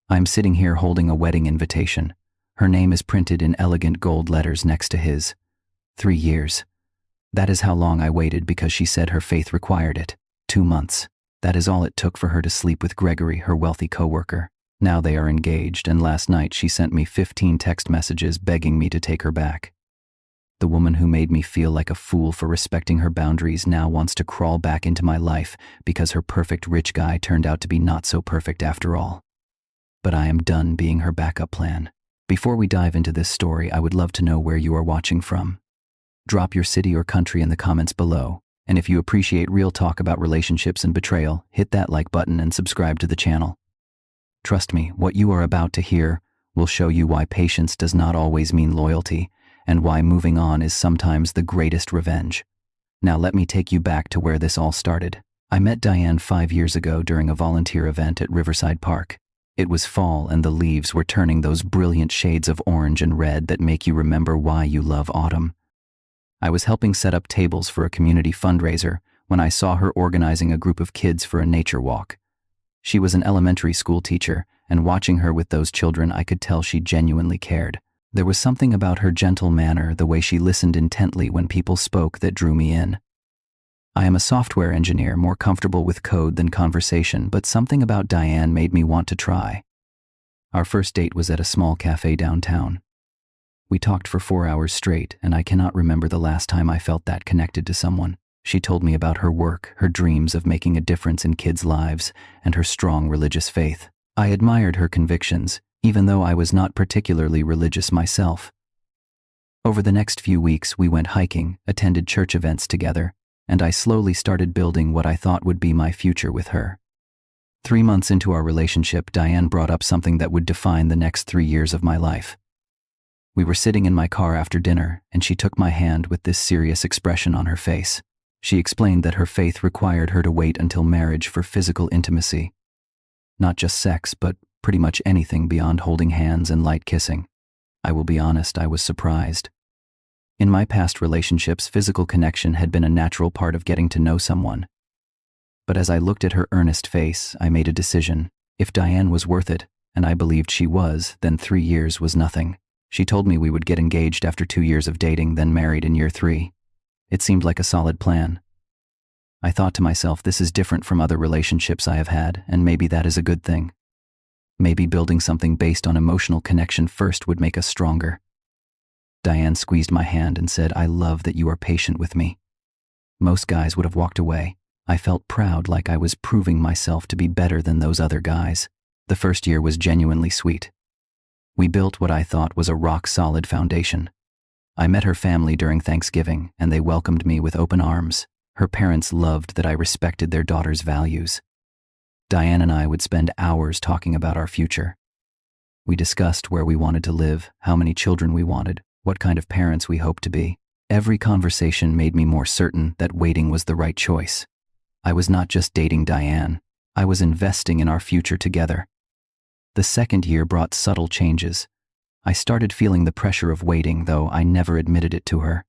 I'm sitting here holding a wedding invitation. Her name is printed in elegant gold letters next to his. 3 years. That is how long I waited because she said her faith required it. 2 months. That is all it took for her to sleep with Gregory, her wealthy coworker. Now they are engaged, and last night she sent me 15 text messages begging me to take her back. The woman who made me feel like a fool for respecting her boundaries now wants to crawl back into my life because her perfect rich guy turned out to be not so perfect after all. But I am done being her backup plan. Before we dive into this story, I would love to know where you are watching from. Drop your city or country in the comments below, and if you appreciate real talk about relationships and betrayal, hit that like button and subscribe to the channel. Trust me, what you are about to hear will show you why patience does not always mean loyalty, and why moving on is sometimes the greatest revenge. Now let me take you back to where this all started. I met Diane 5 years ago during a volunteer event at Riverside Park. It was fall and the leaves were turning those brilliant shades of orange and red that make you remember why you love autumn. I was helping set up tables for a community fundraiser when I saw her organizing a group of kids for a nature walk. She was an elementary school teacher, and watching her with those children, I could tell she genuinely cared. There was something about her gentle manner, the way she listened intently when people spoke, that drew me in. I am a software engineer, more comfortable with code than conversation, but something about Diane made me want to try. Our first date was at a small cafe downtown. We talked for 4 hours straight, and I cannot remember the last time I felt that connected to someone. She told me about her work, her dreams of making a difference in kids' lives, and her strong religious faith. I admired her convictions, even though I was not particularly religious myself. Over the next few weeks, we went hiking, attended church events together, and I slowly started building what I thought would be my future with her. 3 months into our relationship, Diane brought up something that would define the next 3 years of my life. We were sitting in my car after dinner, and she took my hand with this serious expression on her face. She explained that her faith required her to wait until marriage for physical intimacy. Not just sex, but pretty much anything beyond holding hands and light kissing. I will be honest, I was surprised. In my past relationships, physical connection had been a natural part of getting to know someone. But as I looked at her earnest face, I made a decision. If Diane was worth it, and I believed she was, then 3 years was nothing. She told me we would get engaged after 2 years of dating, then married in year 3. It seemed like a solid plan. I thought to myself, this is different from other relationships I have had, and maybe that is a good thing. Maybe building something based on emotional connection first would make us stronger. Diane squeezed my hand and said, "I love that you are patient with me." Most guys would have walked away. I felt proud, like I was proving myself to be better than those other guys. The first year was genuinely sweet. We built what I thought was a rock-solid foundation. I met her family during Thanksgiving, and they welcomed me with open arms. Her parents loved that I respected their daughter's values. Diane and I would spend hours talking about our future. We discussed where we wanted to live, how many children we wanted, what kind of parents we hoped to be. Every conversation made me more certain that waiting was the right choice. I was not just dating Diane, I was investing in our future together. The second year brought subtle changes. I started feeling the pressure of waiting, though I never admitted it to her.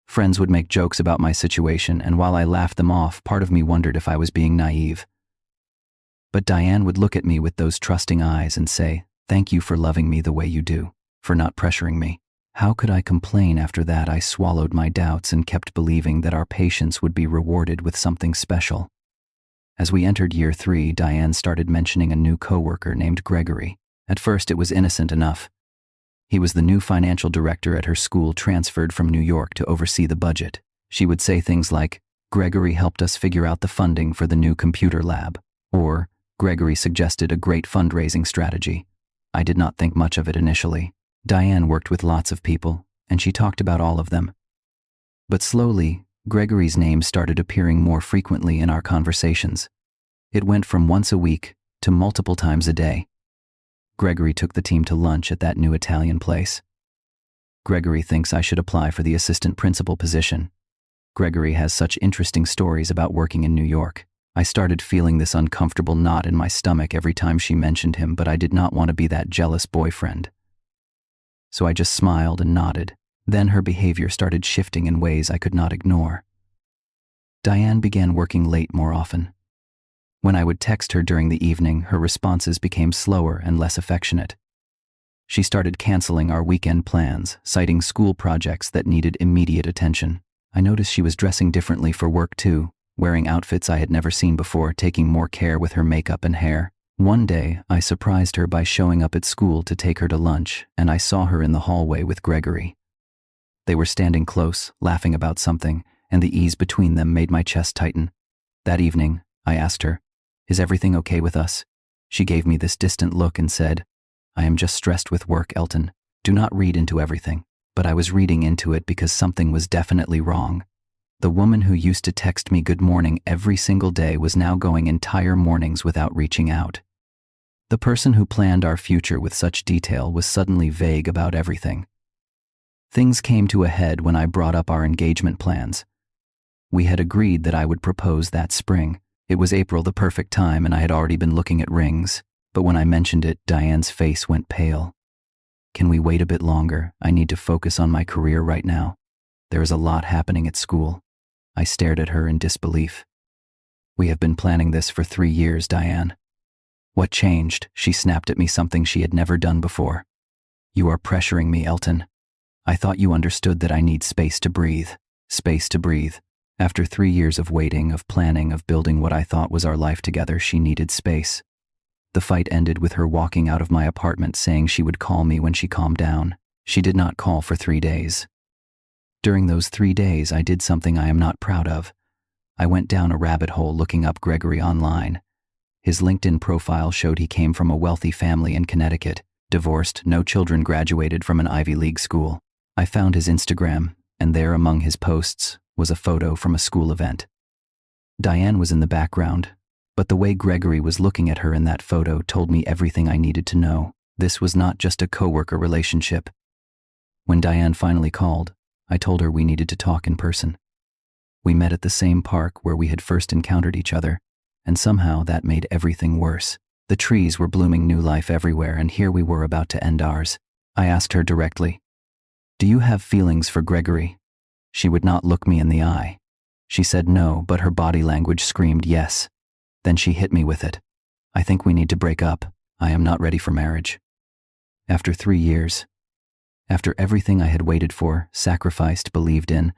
Friends would make jokes about my situation, and while I laughed them off, part of me wondered if I was being naive. But Diane would look at me with those trusting eyes and say, "Thank you for loving me the way you do, for not pressuring me." How could I complain after that? I swallowed my doubts and kept believing that our patience would be rewarded with something special. As we entered year 3, Diane started mentioning a new coworker named Gregory. At first it was innocent enough. He was the new financial director at her school, transferred from New York to oversee the budget. She would say things like, "Gregory helped us figure out the funding for the new computer lab," or "Gregory suggested a great fundraising strategy." I did not think much of it initially. Diane worked with lots of people, and she talked about all of them. But slowly, Gregory's name started appearing more frequently in our conversations. It went from once a week to multiple times a day. Gregory took the team to lunch at that new Italian place. Gregory thinks I should apply for the assistant principal position. Gregory has such interesting stories about working in New York. I started feeling this uncomfortable knot in my stomach every time she mentioned him, but I did not want to be that jealous boyfriend. So I just smiled and nodded. Then her behavior started shifting in ways I could not ignore. Diane began working late more often. When I would text her during the evening, her responses became slower and less affectionate. She started canceling our weekend plans, citing school projects that needed immediate attention. I noticed she was dressing differently for work too, wearing outfits I had never seen before, taking more care with her makeup and hair. One day, I surprised her by showing up at school to take her to lunch, and I saw her in the hallway with Gregory. They were standing close, laughing about something, and the ease between them made my chest tighten. That evening, I asked her, "Is everything okay with us?" She gave me this distant look and said, "I am just stressed with work, Elton. Do not read into everything." But I was reading into it because something was definitely wrong. The woman who used to text me good morning every single day was now going entire mornings without reaching out. The person who planned our future with such detail was suddenly vague about everything. Things came to a head when I brought up our engagement plans. We had agreed that I would propose that spring. It was April, the perfect time, and I had already been looking at rings. But when I mentioned it, Diane's face went pale. "Can we wait a bit longer? I need to focus on my career right now. There is a lot happening at school." I stared at her in disbelief. "We have been planning this for 3 years, Diane." "What changed?" She snapped at me, something she had never done before. "You are pressuring me, Elton. I thought you understood that I need space to breathe." Space to breathe. After 3 years of waiting, of planning, of building what I thought was our life together, she needed space. The fight ended with her walking out of my apartment, saying she would call me when she calmed down. She did not call for 3 days. During those 3 days, I did something I am not proud of. I went down a rabbit hole looking up Gregory online. His LinkedIn profile showed he came from a wealthy family in Connecticut, divorced, no children, graduated from an Ivy League school. I found his Instagram, and there among his posts was a photo from a school event. Diane was in the background, but the way Gregory was looking at her in that photo told me everything I needed to know. This was not just a coworker relationship. When Diane finally called, I told her we needed to talk in person. We met at the same park where we had first encountered each other, and somehow that made everything worse. The trees were blooming new life everywhere, and here we were about to end ours. I asked her directly, "Do you have feelings for Gregory?" She would not look me in the eye. She said no, but her body language screamed yes. Then she hit me with it. "I think we need to break up. I am not ready for marriage." After 3 years, after everything I had waited for, sacrificed, believed in,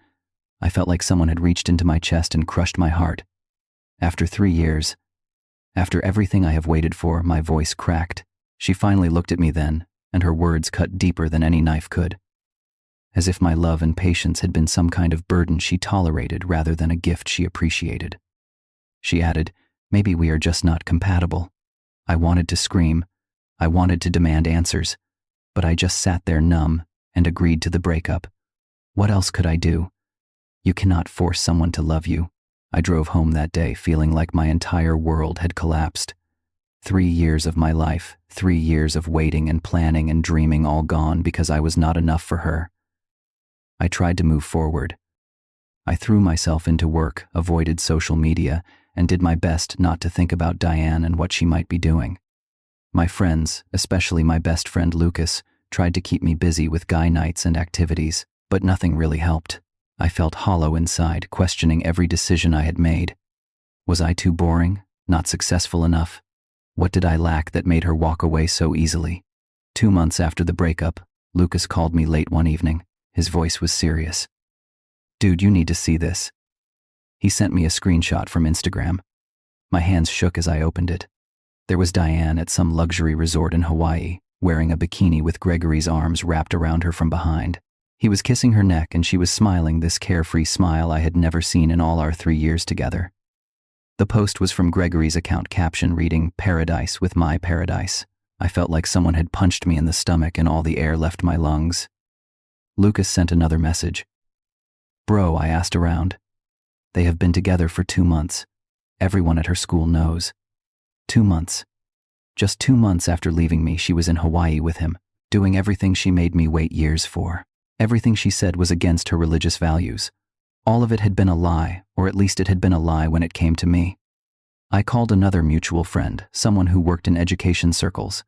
I felt like someone had reached into my chest and crushed my heart. After 3 years, after everything I have waited for, my voice cracked. She finally looked at me then, and her words cut deeper than any knife could. As if my love and patience had been some kind of burden she tolerated rather than a gift she appreciated. She added, "Maybe we are just not compatible." I wanted to scream. I wanted to demand answers, but I just sat there numb and agreed to the breakup. What else could I do? You cannot force someone to love you. I drove home that day feeling like my entire world had collapsed. 3 years of my life, 3 years of waiting and planning and dreaming, all gone because I was not enough for her. I tried to move forward. I threw myself into work, avoided social media, and did my best not to think about Diane and what she might be doing. My friends, especially my best friend Lucas, tried to keep me busy with guy nights and activities, but nothing really helped. I felt hollow inside, questioning every decision I had made. Was I too boring? Not successful enough? What did I lack that made her walk away so easily? 2 months after the breakup, Lucas called me late one evening. His voice was serious. "Dude, you need to see this." He sent me a screenshot from Instagram. My hands shook as I opened it. There was Diane at some luxury resort in Hawaii, wearing a bikini with Gregory's arms wrapped around her from behind. He was kissing her neck and she was smiling, this carefree smile I had never seen in all our 3 years together. The post was from Gregory's account, caption reading, "Paradise with my paradise." I felt like someone had punched me in the stomach and all the air left my lungs. Lucas sent another message. "Bro," I asked around. "They have been together for 2 months. Everyone at her school knows." 2 months. Just 2 months after leaving me, she was in Hawaii with him, doing everything she made me wait years for. Everything she said was against her religious values. All of it had been a lie, or at least it had been a lie when it came to me. I called another mutual friend, someone who worked in education circles.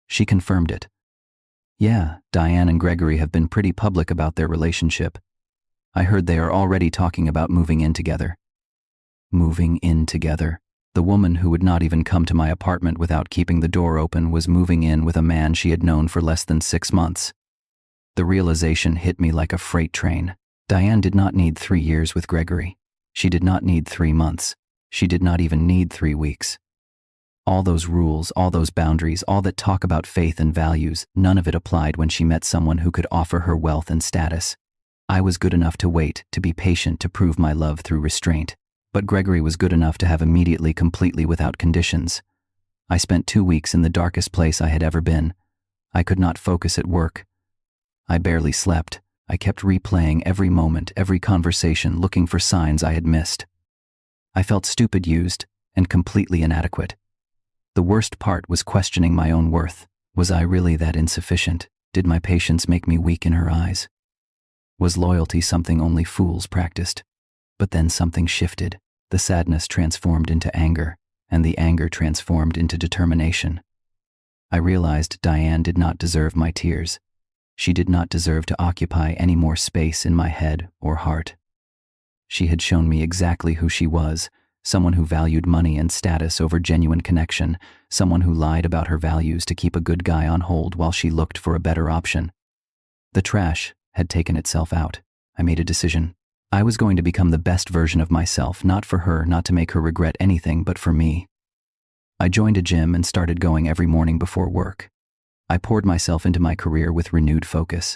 She confirmed it. "Yeah, Diane and Gregory have been pretty public about their relationship. I heard they are already talking about moving in together." Moving in together. The woman who would not even come to my apartment without keeping the door open was moving in with a man she had known for less than 6 months. The realization hit me like a freight train. Diane did not need 3 years with Gregory. She did not need 3 months. She did not even need 3 weeks. All those rules, all those boundaries, all that talk about faith and values, none of it applied when she met someone who could offer her wealth and status. I was good enough to wait, to be patient, to prove my love through restraint. But Gregory was good enough to have immediately, completely without conditions. I spent 2 weeks in the darkest place I had ever been. I could not focus at work. I barely slept. I kept replaying every moment, every conversation, looking for signs I had missed. I felt stupid, used, and completely inadequate. The worst part was questioning my own worth. Was I really that insufficient? Did my patience make me weak in her eyes? Was loyalty something only fools practiced? But then something shifted. The sadness transformed into anger, and the anger transformed into determination. I realized Diane did not deserve my tears. She did not deserve to occupy any more space in my head or heart. She had shown me exactly who she was, someone who valued money and status over genuine connection, someone who lied about her values to keep a good guy on hold while she looked for a better option. The trash had taken itself out. I made a decision. I was going to become the best version of myself, not for her, not to make her regret anything, but for me. I joined a gym and started going every morning before work. I poured myself into my career with renewed focus.